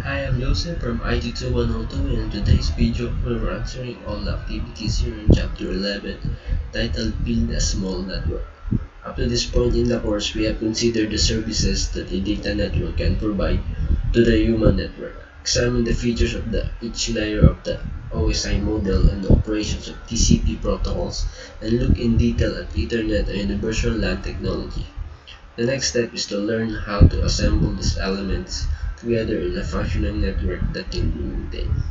Hi, I'm Joseph from IT2102, and in today's video we're answering all the activities here in Chapter 11 titled Build a Small Network. Up to this point in the course, we have considered the services that a data network can provide to the human network, examine the features of each layer of the OSI model and the operations of TCP protocols, and look in detail at Ethernet and Universal LAN technology. The next step is to learn how to assemble these elements together in a functioning network that can be maintained.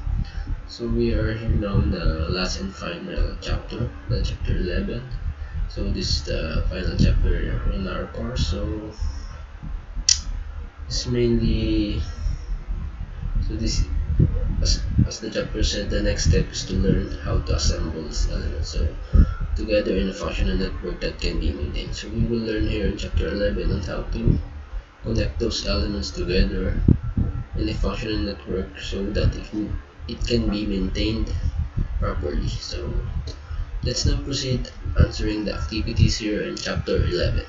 So we are here now in the last and final chapter, the chapter 11. So this is the final chapter in our course. So it's mainly this as the chapter said, the next step is to learn how to assemble these elements. So together in a functional network that can be maintained. So we will learn here in chapter 11 on how to connect those elements together in a functional network so that it can be maintained properly. So let's now proceed answering the activities here in chapter 11.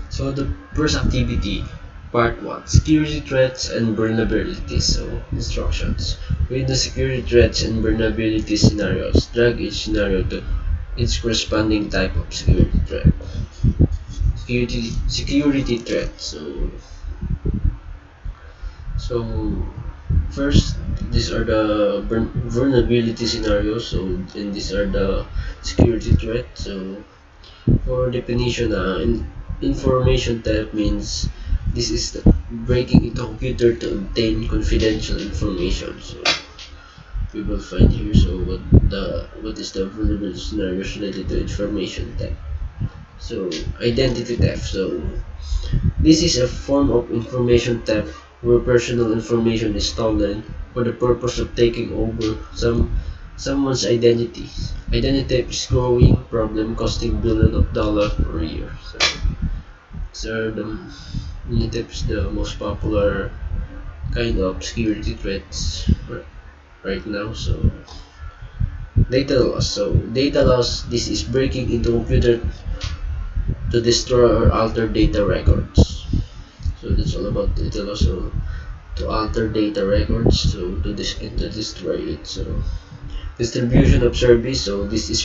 So the first activity, part 1, security threats and vulnerabilities. So instructions. With the security threats and vulnerability scenarios, drag each scenario to its corresponding type of security threat. Security threat. So first, these are the vulnerability scenarios. So and these are the security threats. So for definition, information theft means this is the breaking into a computer to obtain confidential information. So we will find here. So what is the vulnerability scenarios related to information theft? So identity theft. So this is a form of information theft where personal information is stolen for the purpose of taking over someone's identity. Identity theft is a growing problem costing billions of dollars per year. So the identity theft is the most popular kind of security threats right now. So data loss. So data loss. This is breaking into computer to destroy or alter data records. So that's all about data loss. So to alter data records, so to destroy it. So distribution of service. So this is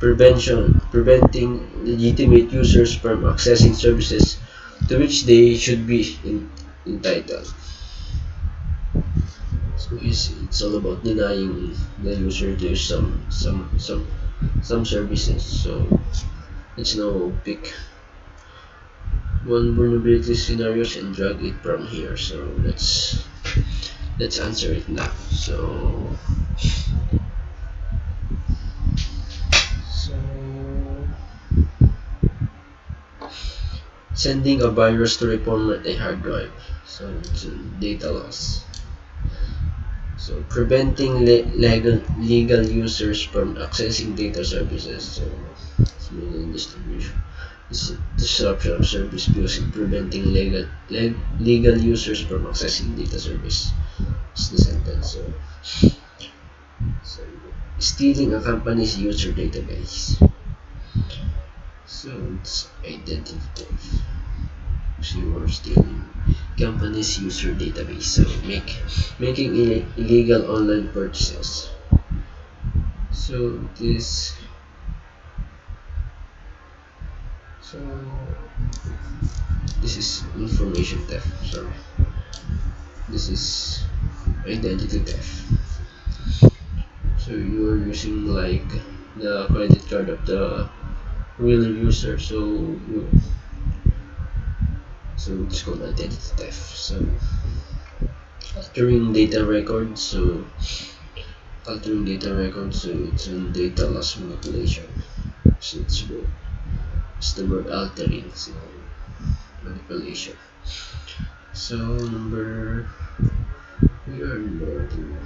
preventing legitimate users from accessing services to which they should be entitled. So it's all about denying the user to some services. So let's now pick one vulnerability scenarios and drag it from here. So let's answer it now. So sending a virus to reformat a hard drive. So it's data loss. So preventing legal users from accessing data services. So it's mainly distribution. It's disruption of service using preventing legal users from accessing data service. It's the sentence. So stealing a company's user database. So it's identity theft. So you are stealing company's user database. So making illegal online purchases. So so this is information theft. Sorry, this is identity theft. So you are using like the credit card of the real user. So it's called identity theft. So altering data records. So altering data records. So it's in data loss manipulation. So it's the word altering. So manipulation. So we are number 2.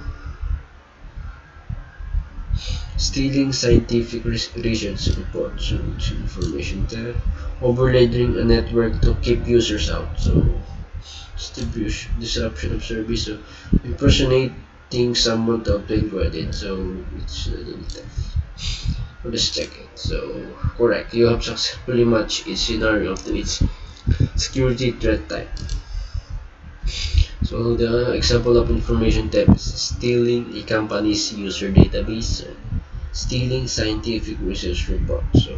Stealing scientific research reports. So it's information theft. Overloading a network to keep users out. So distribution, disruption of service. So impersonating someone to obtain credit. So it's identity theft. So let's check it. So correct. You have successfully matched each scenario to its security threat type. So the example of information theft is stealing a company's user database, stealing scientific research reports. So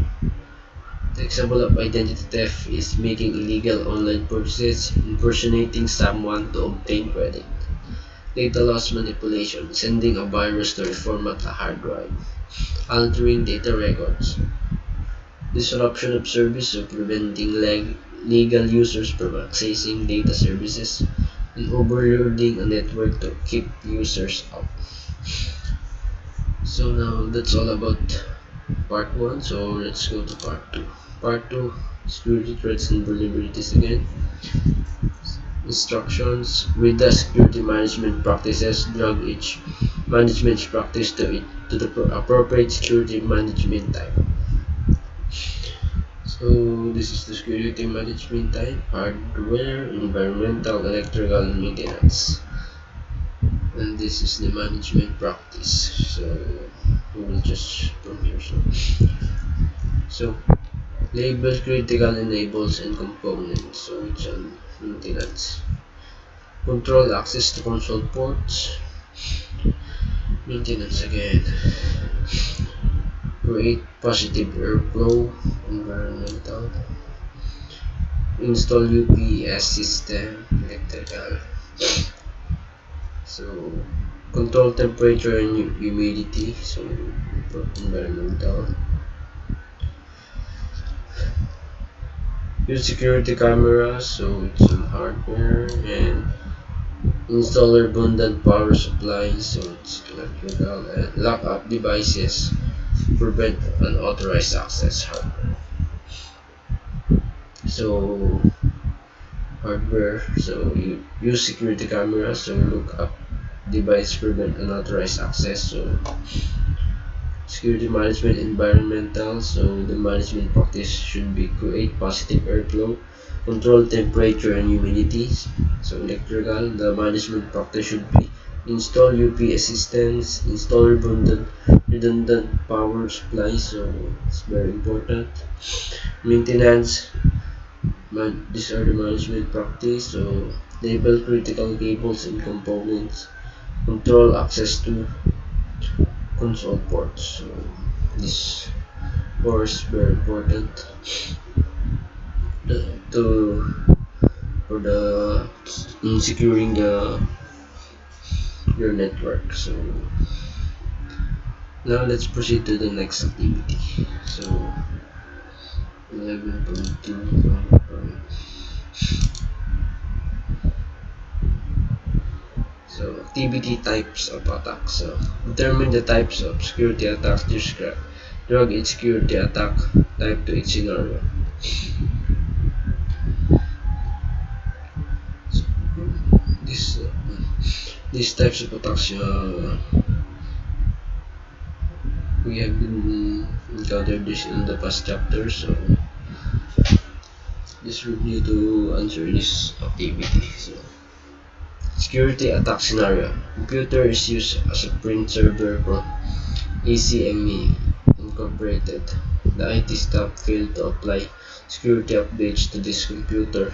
the example of identity theft is making illegal online purchases, impersonating someone to obtain credit. Data loss manipulation, sending a virus to reformat a hard drive, altering data records. Disruption of service, so preventing legal users from accessing data services, and overloading a network to keep users out. So now that's all about part 1, so let's go to part 2. Part 2, security threats and vulnerabilities again. Instructions with the security management practices, drag each management practice to the appropriate security management type. So this is the security management type: hardware, environmental, electrical, and maintenance. And this is the management practice. So we will just from here. So label critical enables and components. So it's on maintenance. Control access to console ports. Maintenance again. Create positive airflow. Environmental. Install UPS system. Electrical. So control temperature and humidity. So environmental. Use security cameras. So it's on hardware, and install redundant power supplies. So it's electrical, and lock up devices. Prevent unauthorized access hardware. So hardware. So you use security cameras. So look up device, prevent unauthorized access. So security management, environmental. So the management practice should be create positive airflow, control temperature and humidity. So electrical, the management practice should be install UPS systems, install redundant power supply. So it's very important. Maintenance, these are the management practice. So label critical cables and components, control access to console ports. So this course very important to for the in securing your network. So now let's proceed to the next activity. So 11.2. So activity types of attacks. So determine the types of security attacks described. Drag each security attack type to each scenario. So, this these types of attacks we have been encountered this in the past chapters. So this review to answer this activity. So security attack scenario. Computer is used as a print server for ACME Incorporated. The IT staff failed to apply security updates to this computer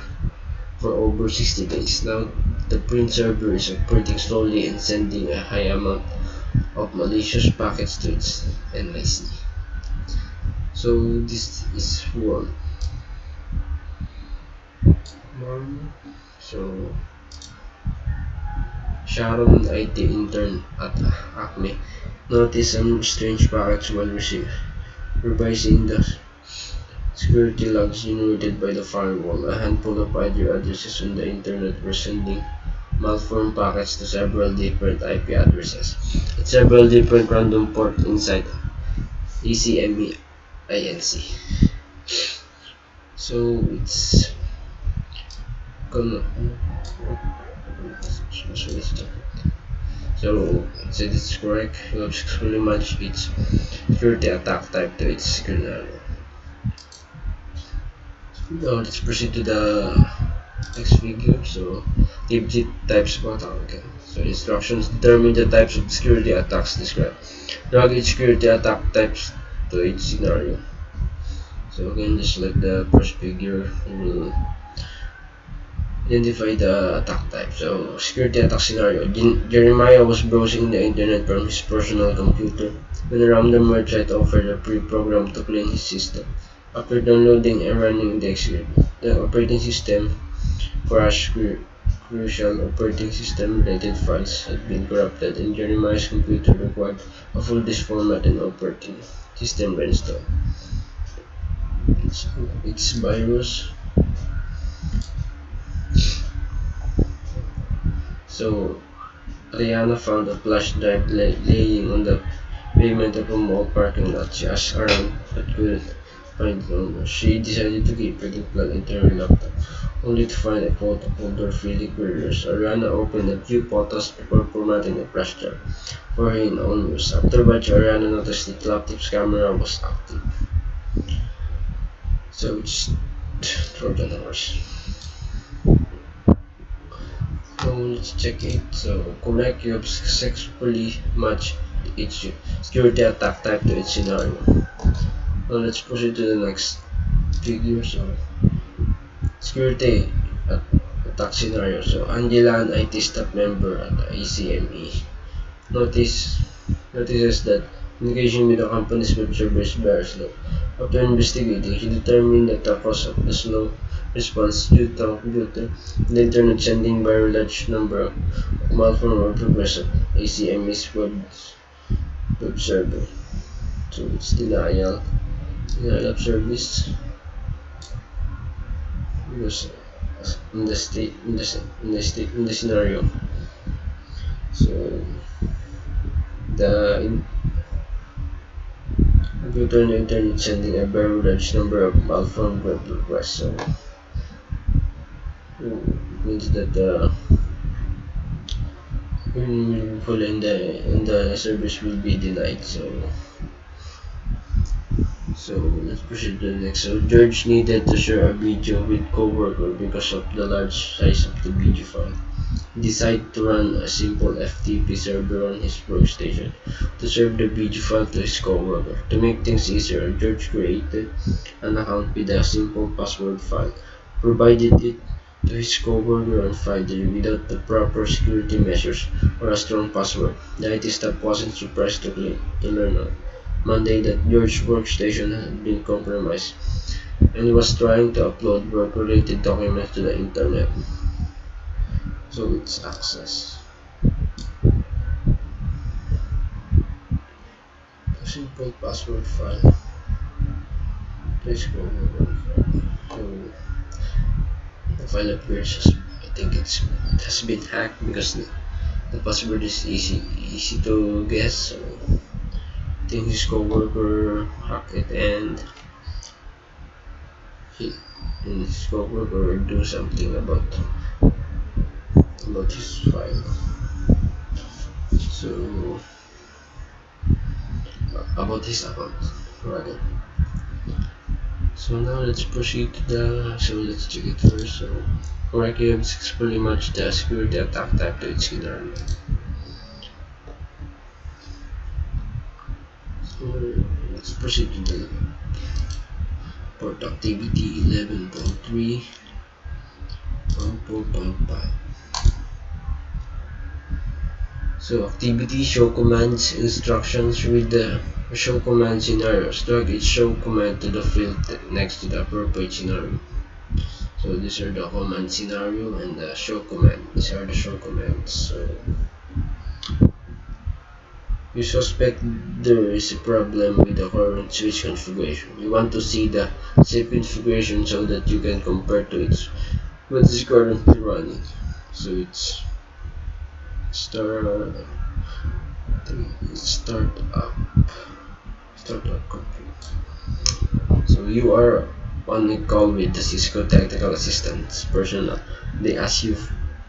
for over 60 days. Now the print server is operating slowly and sending a high amount of malicious packets to its NIC. So this is one. So Sharon, IT intern at Acme, noticed some strange packets while revising the security logs generated by the firewall. A handful of ID addresses on the internet were sending malformed packets to several different IP addresses at several different random ports inside ECME INC. So it's gonna so it is correct. You have successfully matched its security attack type to its scenario. Now let's proceed to the next figure. So activity types of attack. Okay. So instructions determine the types of security attacks described. Drag each security attack types to each scenario. So again, just like the first figure, we will Identify the attack type. So, security attack scenario. Jeremiah was browsing the internet from his personal computer when a random website offered a free program to clean his system. After downloading and running the operating system crashed. Crucial operating system related files had been corrupted, and Jeremiah's computer required a full disk format and operating system reinstall. Its virus. So Ariana found a flash drive laying on the pavement of a mall parking lot. She asked around but couldn't find the owner. She decided to keep it plugged into her laptop, only to find a photo folder filled with queries. Ariana opened a few photos before formatting the flash drive for her own use. Afterwards, Ariana noticed that the laptop's camera was active. So it's Trojan horse. So let's check it. So correct, you have successfully matched each security attack type to its scenario. Now let's proceed to the next figure. So security attack scenario. So Angela, an IT staff member at ACME, notice notices that communication with the company's web server is very slow. After investigating, she determined that the cause of the slow response due to computer the internet sending by a large number of malformed or progressive ACME's web server. So it's denial of service because in the state in the scenario. So the computer and the internet sending a very large number of malformed web requests. So it means that people in the service will be denied. So let's proceed to the next. So George needed to share a video with coworker because of the large size of the video file. He decided to run a simple FTP server on his workstation to serve the video file to his coworker. To make things easier, George created an account with a simple password file, provided it to his coworker on Friday without the proper security measures or a strong password. The IT staff wasn't surprised to learn on Monday that George's workstation had been compromised and he was trying to upload work-related documents to the internet. So it's access. A simple password file. Please go over. So the file appears as I think it has been hacked because the password is easy to guess. So I think his coworker hacked it he and his coworker do something about his file. So about his account rather. So now let's proceed to let's check it first. So correct, you have successfully matched the security attack type to its scenario. So let's proceed to the port activity 11.3 on 4.5. So activity show commands instructions. Read the show command scenarios. Drag each show command to the field next to the appropriate scenario. So these are the command scenario and the show command. These are the show commands. So you suspect there is a problem with the current switch configuration. You want to see the safe configuration so that you can compare to it what is currently running. So it's start start up computer. So you are on a call with the Cisco technical assistance personnel. They ask you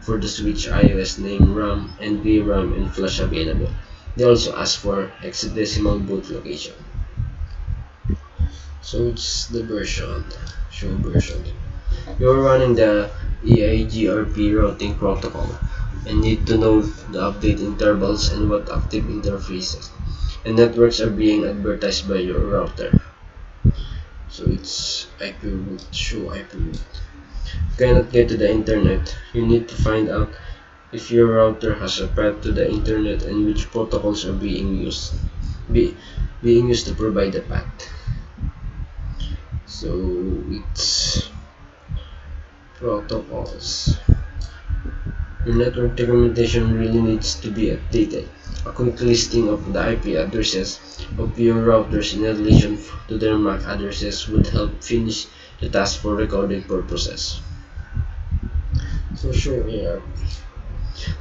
for the switch iOS name, RAM, and VRAM and flash available. They also ask for hexadecimal boot location. So it's the version, show version. You're running the EIGRP routing protocol and need to know the update intervals and what active interfaces and networks are being advertised by your router. So it's IP root, show IP root. you cannot get to the internet, you need to find out if your router has a path to the internet and which protocols are be, being used to provide the path. So it's protocols. Your network documentation really needs to be updated. A quick listing of the IP addresses of your routers in relation to their MAC addresses would help finish the task for recording purposes. So sure, yeah.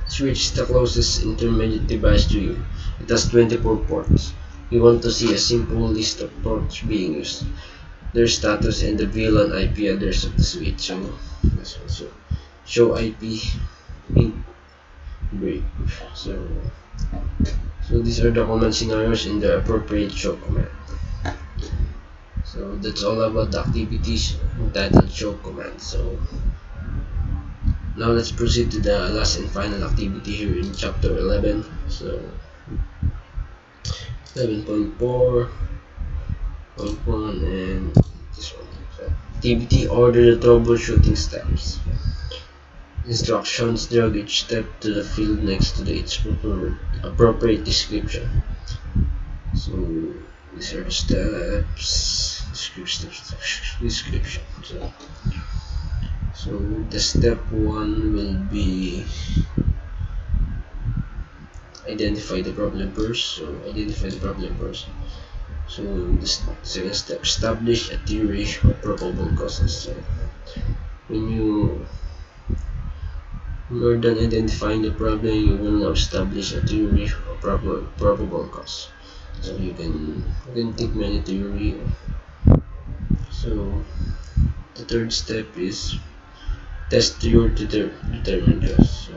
Switch the closest intermediate device to you. It has 24 ports. We want to see a simple list of ports being used, their status, and the VLAN IP address of the switch. So, that's also show IP in brief. So these are the common scenarios in the appropriate show command. So that's all about the activities entitled show command. So now let's proceed to the last and final activity here in chapter 11. So 11.4.1 and this one. So, activity order the troubleshooting steps. Instructions drag each step to the field next to its appropriate description. So these are the steps. Description. So the step 1 will be identify the problem first. So the second step, establish a theory of probable causes. So when you're done identifying the problem, you will now establish a theory of probable cause. So you can take many theory. So the third step is test your determined cause. So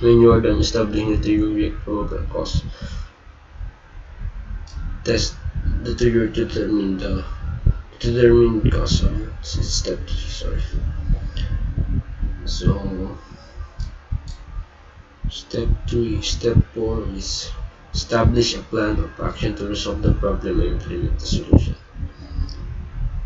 when you are done establishing the theory of probable cause, test the theory to determine cause. Step 3, sorry. So step 4 is establish a plan of action to resolve the problem and implement the solution.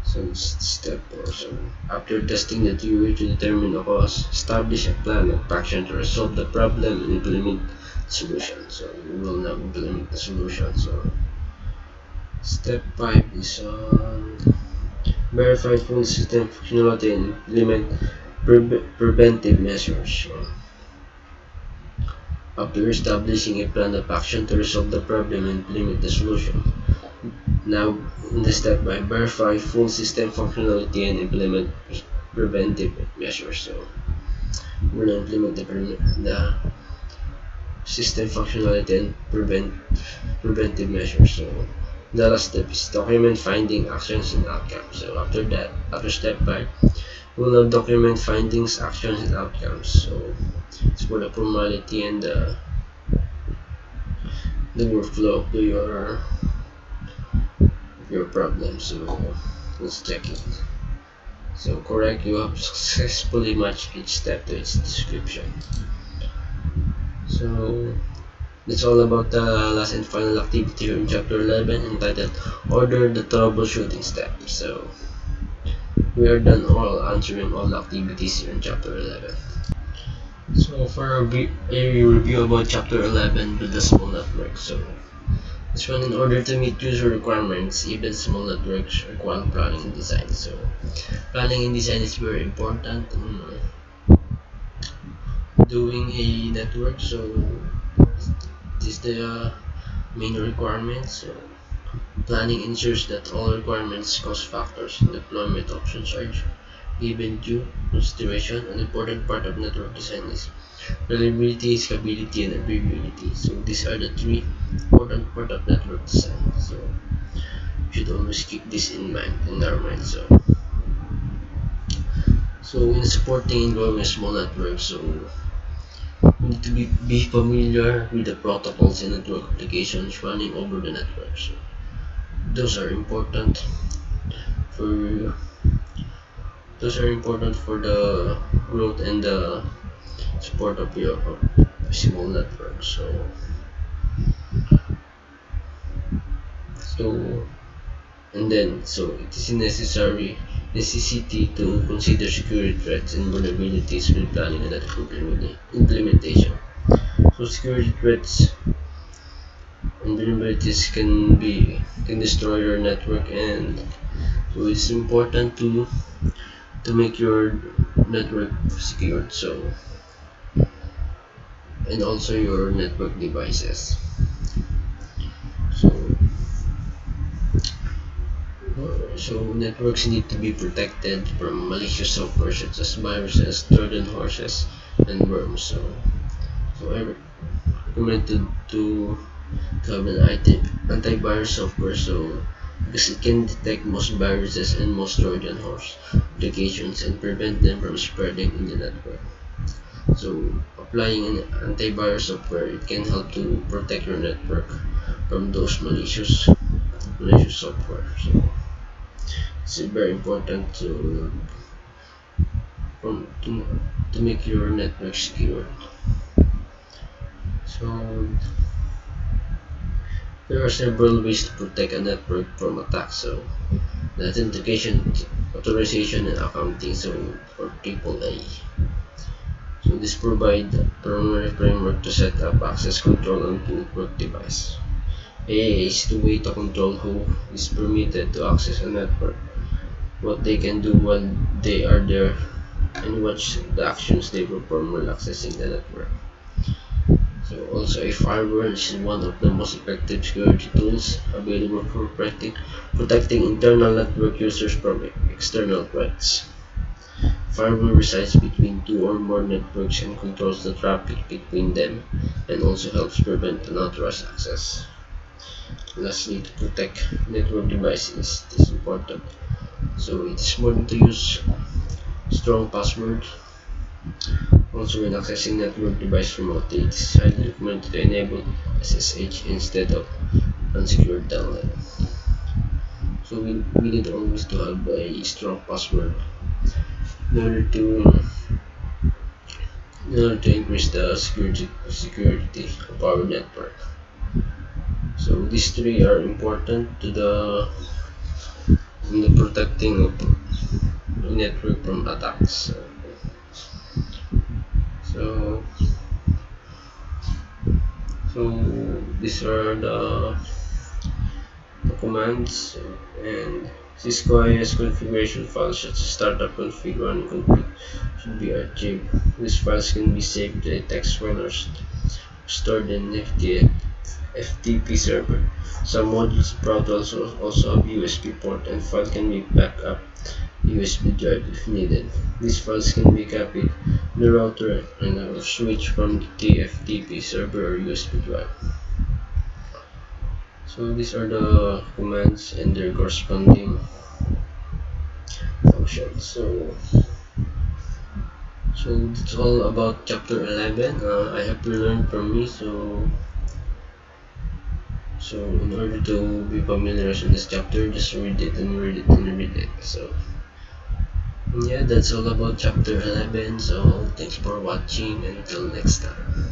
So it's step 4. So after testing the theory to determine the cause, establish a plan of action to resolve the problem and implement the solution. So you will now implement the solution. So step 5 is verify full system functionality and implement preventive measures. So after establishing a plan of action to resolve the problem and implement the solution, now in the step by verify full system functionality and implement preventive measures. So we're going to implement the system functionality and preventive measures. So the last step is document finding actions and outcomes. So after step 5, we'll now document findings, actions, and outcomes. So it's for the formality and the workflow to your problem. So let's check it. So correct, you have successfully matched each step to its description. So that's all about the last and final activity here in chapter 11 entitled Order the Troubleshooting Steps. So we are done all answering all the activities here in chapter 11. So for a review about chapter 11, build a small network. So this one, in order to meet user requirements, even small networks require planning and design. So planning and design is very important in doing a network. So this is the main requirement. So planning ensures that all requirements, cost factors, and deployment options are given due consideration. An important part of network design is reliability, scalability, and availability. So these are the three important part of network design. So you should always keep this in mind, in our mind. So in supporting involving small networks, so you need to be familiar with the protocols and network applications running over the network. So those are important for the growth and the support of your small network. So and then so it is necessary necessity to consider security threats and vulnerabilities when planning a network implementation. So security threats and vulnerabilities can destroy your network, and so it's important to make your network secured. So and also your network devices. So networks need to be protected from malicious software such as viruses, Trojan horses, and worms. So I recommend to have an antivirus software, so because it can detect most viruses and most Trojan horse applications and prevent them from spreading in the network. So applying an antivirus software, it can help to protect your network from those malicious software. So it's very important from, to make your network secure. So there are several ways to protect a network from attacks. So the authentication, authorization, and accounting. So for AAA. So this provide a primary framework to set up access control on the network device. AA is the way to control who is permitted to access a network, what they can do while they are there, and watch the actions they perform while accessing the network. So also a firewall is one of the most effective security tools available for protecting internal network users from external threats. Firewall resides between two or more networks and controls the traffic between them, and also helps prevent unauthorized access. Lastly, to protect network devices, it is important. So it is important to use strong password. Also, when accessing network device remotely, it is highly recommended to enable SSH instead of unsecured download. So we need always to have a strong password in order to increase the security of our network. So these three are important to the in the protecting of the network from attacks. So so these are the commands, and Cisco IS configuration files such as startup config run config should be archived. These files can be saved to a text file or stored in FTP server. Some modules brought also have USB port, and file can be backed up USB drive if needed. These files can be copied to the router and switch from the TFTP server or USB drive. So these are the commands and their corresponding functions. So that's all about chapter 11. I hope you learned from me. So in order to be familiar with this chapter, just read it and read it and read it. So yeah, that's all about chapter 11. So thanks for watching, and until next time.